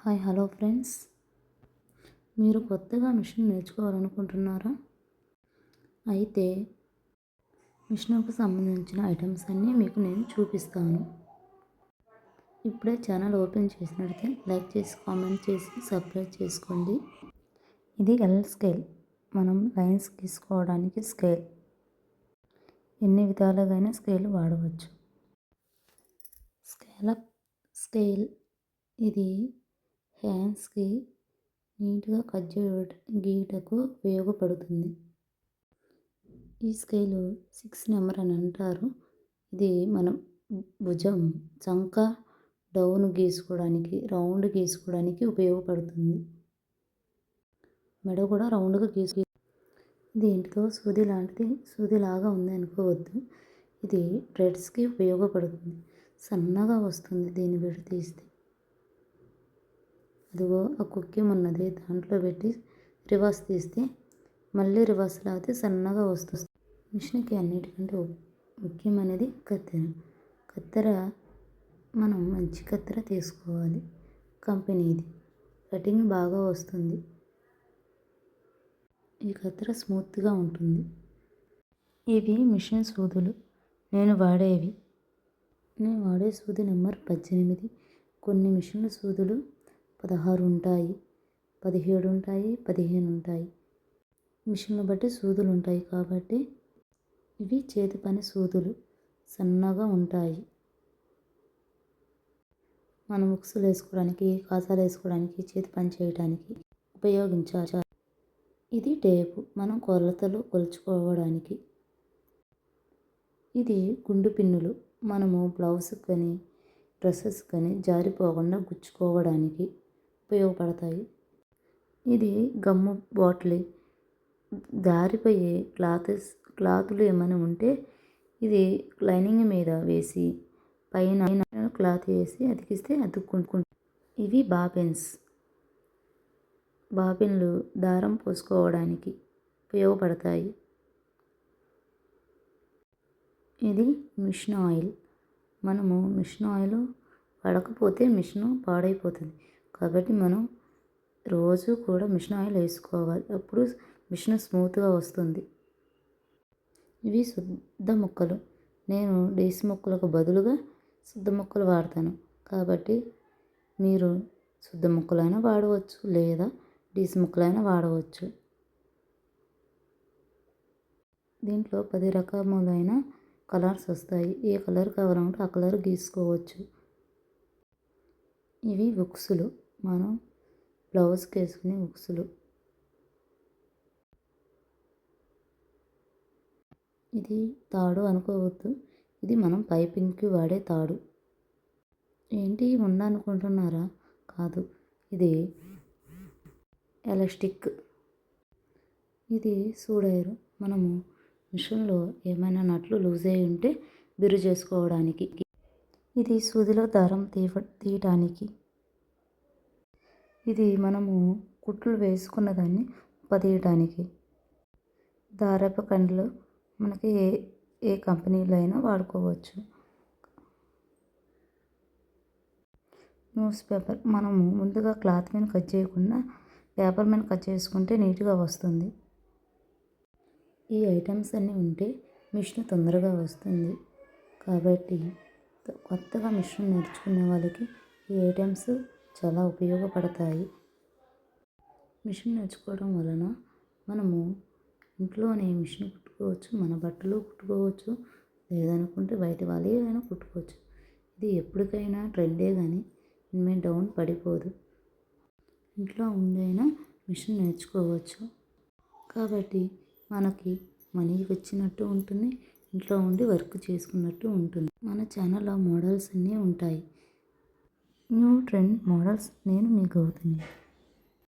Hi hello friends, మీరు కొత్తగా machine నేర్చుకోవాలనుకుంటున్నారా? అయితే మిషన్కు సంబంధించిన ఐటమ్స్ అన్నీ మీకు నేను చూపిస్తాను. ఇప్పుడే ఛానల్ ఓపెన్ చేసినట్లయితే లైక్ చేసి కామెంట్ చేసి సబ్స్క్రైబ్ చేసుకోండి. ఇది ఎల్ స్కేల్, మనం లైన్స్ గీసుకోవడానికి స్కేల్. ఎన్ని విధాలుగా స్కేల్ వాడవచ్చు. స్కేల్ ఇది హ్యాండ్స్కి నీట్గా కట్ గీయటకు ఉపయోగపడుతుంది. ఈ స్కేలు 6 నెంబర్ అని అంటారు. ఇది మనం భుజం చంక డౌన్ గీసుకోవడానికి, రౌండ్ గీసుకోవడానికి ఉపయోగపడుతుంది. మెడ కూడా రౌండ్గా దీంట్లో సూదిలాగా ఉంది అనుకోవద్దు. ఇది థ్రెడ్స్కి ఉపయోగపడుతుంది. సన్నగా వస్తుంది దీన్ని విడదీస్తే. అదిగో ఆ కుక్యం ఉన్నది, దాంట్లో పెట్టి రివర్స్ తీస్తే మళ్ళీ రివర్స్ లాగితే సన్నగా వస్తుంది. మిషన్కి అన్నిటికంటే ముఖ్యమైనది కత్తెర. మనం మంచి కత్తెర తీసుకోవాలి, కంపెనీది. కటింగ్ బాగా వస్తుంది. ఈ కత్తెర స్మూత్గా ఉంటుంది. ఇవి మిషన్ సూదులు. నేను వాడే సూది నెంబర్ 18. కొన్ని మిషన్ సూదులు 16 ఉంటాయి, 17 ఉంటాయి, 15 ఉంటాయి. మిషన్లు బట్టి సూదులు ఉంటాయి కాబట్టి ఇవి చేతి పని సూదులు, సన్నగా ఉంటాయి. మనం ఉక్సులు వేసుకోవడానికి, కాసాలు వేసుకోవడానికి, చేతి పని చేయడానికి ఉపయోగించాలి. ఇది టేపు, మనం కొలతలు కొలుచుకోవడానికి. ఇది గుండు పిన్నులు, మనము బ్లౌజ్ కానీ డ్రెస్సెస్ కానీ జారిపోకుండా గుచ్చుకోవడానికి ఉపయోగపడతాయి. ఇది గమ్ము బాటిల్, జారిపోయే క్లాతులు ఏమైనా ఉంటే ఇది లైనింగ్ మీద వేసి పైన క్లాత్ వేసి అతికిస్తే అతుక్కుంటుంది. ఇవి బాబిన్లు దారం పోసుకోవడానికి ఉపయోగపడతాయి. ఇది మిషన్ ఆయిల్. మనము మిషన్ ఆయిల్ పడకపోతే మిషన్ పాడైపోతుంది. కాబట్టి మనం రోజు కూడా మిషన్ ఆయిల్ వేసుకోవాలి, అప్పుడు మిషన్ స్మూత్గా వస్తుంది. ఇవి శుద్ధ ముక్కలు. నేను డీసి ముక్కలకు బదులుగా శుద్ధ ముక్కలు వాడతాను. కాబట్టి మీరు శుద్ధ ముక్కలైనా వాడవచ్చు, లేదా డీసి ముక్కలైనా వాడవచ్చు. దీంట్లో 10 రకములైన కలర్స్ వస్తాయి. ఏ కలర్ కావాలంటే ఆ కలర్ గీసుకోవచ్చు. ఇవి ఉక్సులు, మనం బ్లౌజ్కి వేసుకునే ఉక్సులు. ఇది తాడు అనుకోవద్దు, ఇది మనం పైపింగ్కి వాడే తాడు. ఏంటి ఉందనుకుంటున్నారా? కాదు, ఇది ఎలాస్టిక్. ఇది సూడైరు, మనము మిషన్లో ఏమైనా నట్లు లూజ్ అయి ఉంటే బిర్రు చేసుకోవడానికి. ఇది సూదిలో దారం తీయటానికి. ఇది మనము కుట్లు వేసుకున్న దాన్ని పదీయటానికి. దారపు కండలు మనకి ఏ కంపెనీలో అయినా వాడుకోవచ్చు. న్యూస్ పేపర్, మనము ముందుగా క్లాత్ మీద కట్ చేయకుండా పేపర్ మీద కట్ చేసుకుంటే నీట్గా వస్తుంది. ఈ ఐటమ్స్ అన్నీ ఉంటే మిషన్ తొందరగా వస్తుంది. కాబట్టి కొత్తగా మిషన్ నేర్చుకునే వాళ్ళకి ఈ ఐటమ్స్ చాలా ఉపయోగపడతాయి. మిషన్ నేర్చుకోవడం వలన మనము ఇంట్లోనే మిషన్ కుట్టుకోవచ్చు, మన బట్టలు కుట్టుకోవచ్చు, లేదనుకుంటే బయట వాళ్ళే అయినా కుట్టుకోవచ్చు. ఇది ఎప్పటికైనా ట్రెండే కానీ ఇనిమే డౌన్ పడిపోదు. ఇంట్లో ఉండైనా మిషన్ నేర్చుకోవచ్చు. కాబట్టి మనకి మనీ వచ్చినట్టు ఉంటుంది, ఇంట్లో ఉండి వర్క్ చేసుకున్నట్టు ఉంటుంది. మన ఛానల్లో మోడల్స్ అన్నీ ఉంటాయి. న్యూ ట్రెండ్ మోడల్స్ నేను మీ గౌతమి.